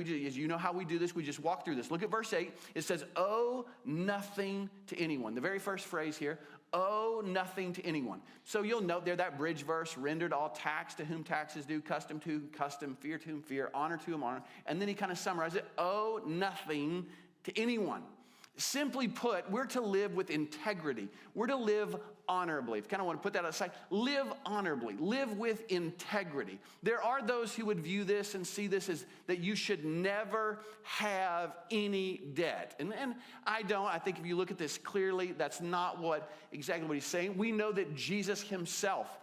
as you know how we do this, we just walk through this. Look at verse 8. It says, owe nothing to anyone. The very first phrase here, owe nothing to anyone. So you'll note there that bridge verse, rendered all tax to whom taxes due, custom to whom custom, fear to whom fear, honor to whom honor. And then he kind of summarizes it, owe nothing to anyone. Simply put, we're to live with integrity. We're to live honorably. If you kind of want to put that aside, live honorably. Live with integrity. There are those who would view this and see this as that you should never have any debt. And I don't. I think if you look at this clearly, that's not exactly what he's saying. We know that Jesus himself,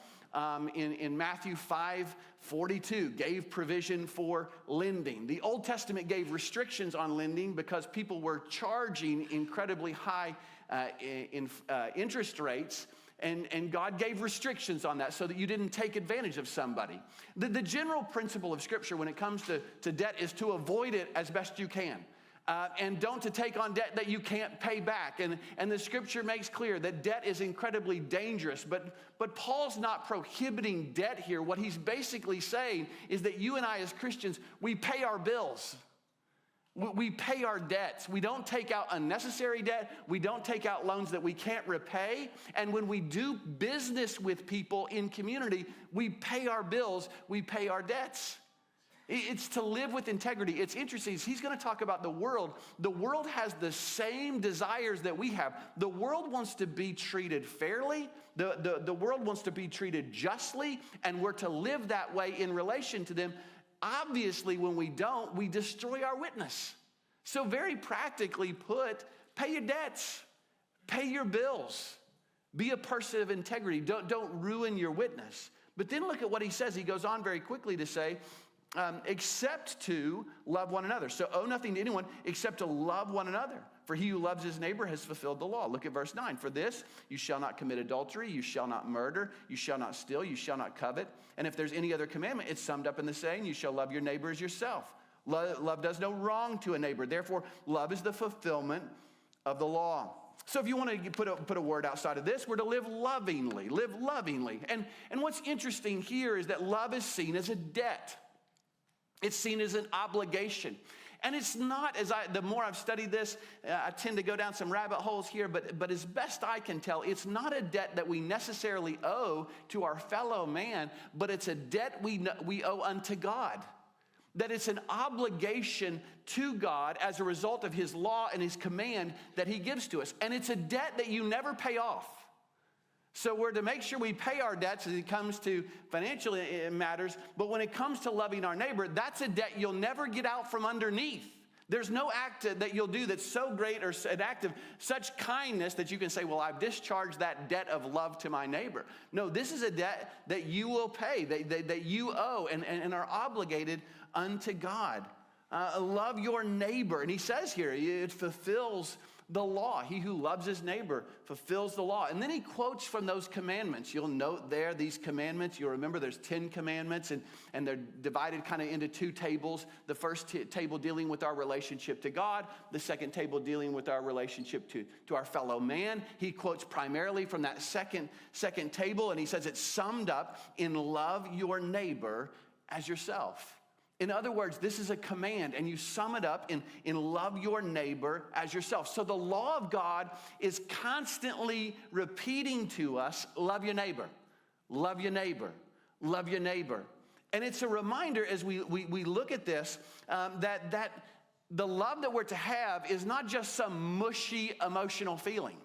in Matthew 5:42, gave provision for lending. The Old Testament gave restrictions on lending because people were charging incredibly high interest rates, and God gave restrictions on that so that you didn't take advantage of somebody. The general principle of Scripture when it comes to debt is to avoid it as best you can. And don't to take on debt that you can't pay back. And the Scripture makes clear that debt is incredibly dangerous. But Paul's not prohibiting debt here. What he's basically saying is that you and I as Christians, we pay our bills. We pay our debts. We don't take out unnecessary debt. We don't take out loans that we can't repay. And when we do business with people in community, we pay our bills. We pay our debts. It's to live with integrity. It's interesting. He's going to talk about the world. The world has the same desires that we have. The world wants to be treated fairly. The world wants to be treated justly, and we're to live that way in relation to them. Obviously, when we don't, we destroy our witness. So very practically put, pay your debts, pay your bills, be a person of integrity. Don't ruin your witness. But then look at what he says. He goes on very quickly to say, except to love one another. So owe nothing to anyone except to love one another. For he who loves his neighbor has fulfilled the law. Look at verse 9. For this, you shall not commit adultery, you shall not murder, you shall not steal, you shall not covet. And if there's any other commandment, it's summed up in the saying, you shall love your neighbor as yourself. Love does no wrong to a neighbor. Therefore, love is the fulfillment of the law. So if you want to put a word outside of this, we're to live lovingly. Live lovingly. And what's interesting here is that love is seen as a debt. It's seen as an obligation. And it's not, the more I've studied this, I tend to go down some rabbit holes here, but as best I can tell, it's not a debt that we necessarily owe to our fellow man, but it's a debt we owe unto God. That it's an obligation to God as a result of his law and his command that he gives to us. And it's a debt that you never pay off. So we're to make sure we pay our debts as it comes to financial matters, but when it comes to loving our neighbor, that's a debt you'll never get out from underneath. There's no act that you'll do that's so great or an act of such kindness that you can say, well, I've discharged that debt of love to my neighbor. No, this is a debt that you will pay, that you owe and are obligated unto God. Love your neighbor. And he says here, it fulfills the law. He who loves his neighbor fulfills the law. And then he quotes from those commandments. You'll note there these commandments. You'll remember there's 10 commandments, and they're divided kind of into two tables. The first table dealing with our relationship to God. The second table dealing with our relationship to our fellow man. He quotes primarily from that second table, and he says it's summed up in love your neighbor as yourself. In other words, this is a command, and you sum it up in love your neighbor as yourself. So the law of God is constantly repeating to us, love your neighbor, love your neighbor, love your neighbor. And it's a reminder as we look at this that the love that we're to have is not just some mushy emotional feeling.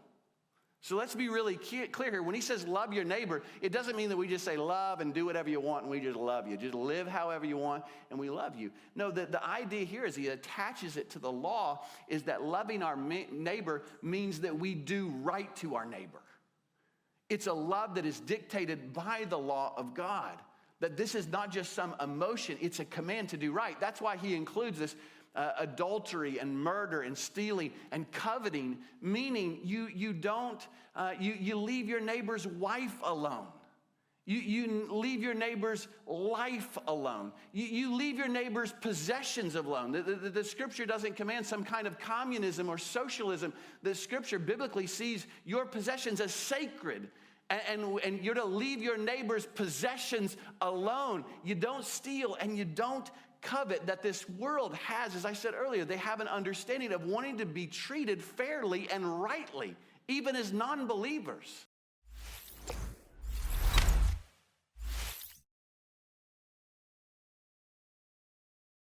So let's be really clear here. When he says love your neighbor, it doesn't mean that we just say love and do whatever you want and we just love you. Just live however you want and we love you. No, the idea here is he attaches it to the law is that loving our neighbor means that we do right to our neighbor. It's a love that is dictated by the law of God. That this is not just some emotion, it's a command to do right. That's why he includes this adultery and murder and stealing and coveting, meaning you leave your neighbor's wife alone. You leave your neighbor's life alone. You leave your neighbor's possessions alone. The scripture doesn't command some kind of communism or socialism. The scripture biblically sees your possessions as sacred. And you're to leave your neighbor's possessions alone. You don't steal and you don't covet that this world has. As I said earlier, they have an understanding of wanting to be treated fairly and rightly, even as non-believers.